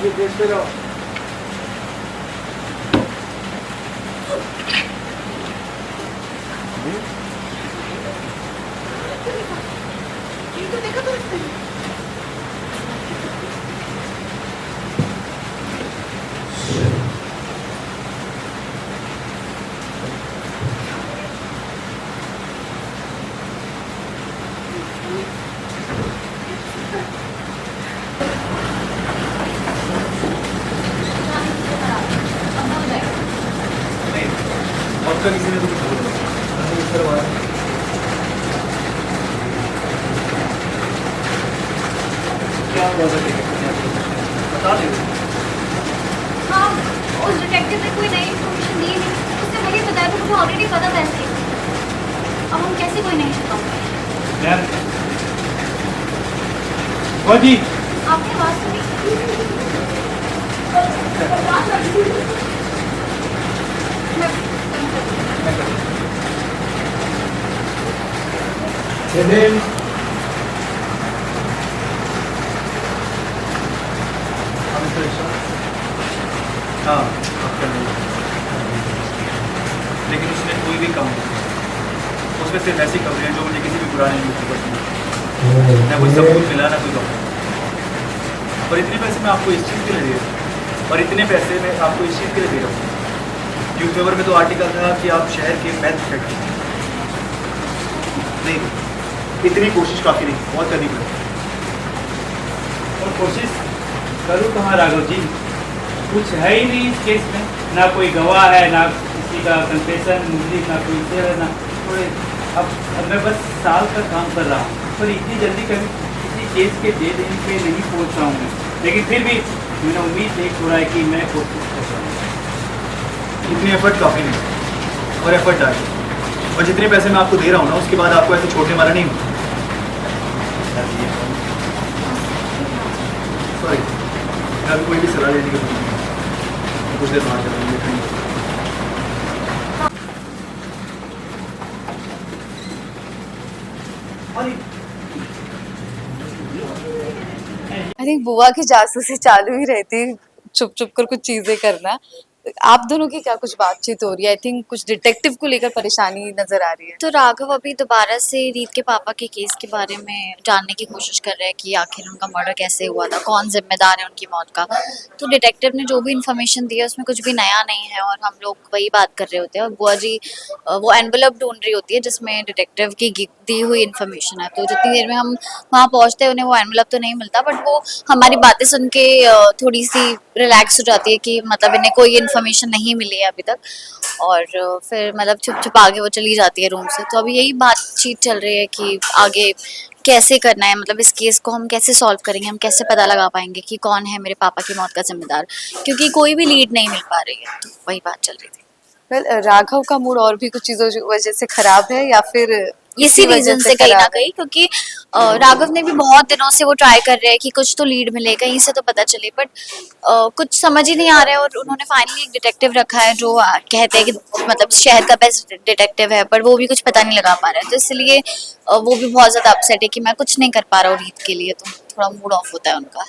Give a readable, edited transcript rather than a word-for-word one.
आगे देखते रहो। आपका किसी ने तो कुछ बोला नहीं करवाया। क्या हुआ था बता दे। हाँ, उस डिटेक्टिव ने कोई नई इन्फॉर्मेशन दी नहीं, उसने मुझे बताया था, मुझे ऑलरेडी पता था इसके। अब हम कैसे कोई नहीं बताऊंगे? मैम कौन जी? आपने आवाज सुनी? सेलिम हाँ आपका नहीं, लेकिन उसने कोई भी काम नहीं किया। उसमें सिर्फ ऐसी खबरें हैं जो मुझे किसी भी पुराने न्यूज़ पेपर से नहीं, ना कोई सबूत मिला ना कोई डॉक्यूमेंट। और इतने पैसे मैं आपको इस चीज़ के लिए दे रहा हूँ, और इतने पैसे मैं आपको इस चीज़ के लिए दे रहा हूँ। न्यूज़पेपर में तो आर्टिकल था कि आप शहर के मैथ फैक्ट्री नहीं, इतनी कोशिश काफ़ी नहीं, बहुत करनी पड़ेगी। और कोशिश करूँ कहाँ राघव जी, कुछ है ही नहीं इस केस में, ना कोई गवाह है, ना किसी का कन्फेशन मुझे, ना कोई से है, ना थोड़े। अब मैं बस साल का काम कर रहा हूँ, पर इतनी जल्दी कभी किसी केस के डेट इन पे नहीं पहुँच रहा हूँ मैं, लेकिन फिर भी मैंने उम्मीद नहीं छोड़ा है कि मैं कोशिश कर रहा हूँ। इतनी एफर्ट काफ़ी नहीं, और एफर्ट डालिए। और जितने पैसे मैं आपको दे रहा हूँ ना, उसके बाद आपको ऐसे छोड़ने वाला नहीं हूँ। सॉरी, मैं अभी कोई भी सलाह लेने की जरूरत नहीं है। कुछ देर बाद करूँगी। आई थिंक बुआ की जासूसी चालू ही रहती है, छुप छुप कर कुछ चीजें करना। आप दोनों की क्या कुछ बातचीत हो रही है? आई थिंक कुछ डिटेक्टिव को लेकर परेशानी नजर आ रही है। तो राघव अभी दोबारा से रीत के पापा के केस के बारे में जानने की कोशिश कर रहे हैं कि आखिर उनका मर्डर कैसे हुआ था, कौन जिम्मेदार है उनकी मौत का। तो डिटेक्टिव ने जो भी इन्फॉर्मेशन दी है उसमें कुछ भी नया नहीं है, और हम लोग वही बात कर रहे होते हैं। और बुआ जी वो एनवेलप ढूंढ रही होती है जिसमें डिटेक्टिव की दी हुई इन्फॉर्मेशन है। तो जितनी देर में हम वहाँ पहुँचते हैं उन्हें वो एनवेलप तो नहीं मिलता, बट वो हमारी बातें सुन के थोड़ी सी रिलैक्स हो जाती है कि मतलब इन्हें कोई इन्फॉर्मेशन नहीं मिली है अभी तक। और फिर मतलब छुप छुप आगे वो चली जाती है रूम से। तो अभी यही बातचीत चल रही है कि आगे कैसे करना है, मतलब इस केस को हम कैसे सॉल्व करेंगे, हम कैसे पता लगा पाएंगे कि कौन है मेरे पापा की मौत का जिम्मेदार, क्योंकि कोई भी लीड नहीं मिल पा रही है। तो वही बात चल रही थी। वेल, राघव का मूड और भी कुछ चीजों की वजह से खराब है, या फिर इसी वजह रीजन से कहीं ना खराब है? कहीं, क्योंकि राघव ने भी बहुत दिनों से वो ट्राई कर रहे हैं कि कुछ तो लीड मिले, कहीं से तो पता चले, बट कुछ समझ ही नहीं आ रहा है। और उन्होंने फाइनली एक डिटेक्टिव रखा है जो कहते हैं कि मतलब शहर का बेस्ट डिटेक्टिव है, पर वो भी कुछ पता नहीं लगा पा रहा है। तो इसलिए वो भी बहुत ज्यादा अपसेट है कि मैं कुछ नहीं कर पा रहा हूँ रीत के लिए। तो थोड़ा मूड ऑफ होता है उनका।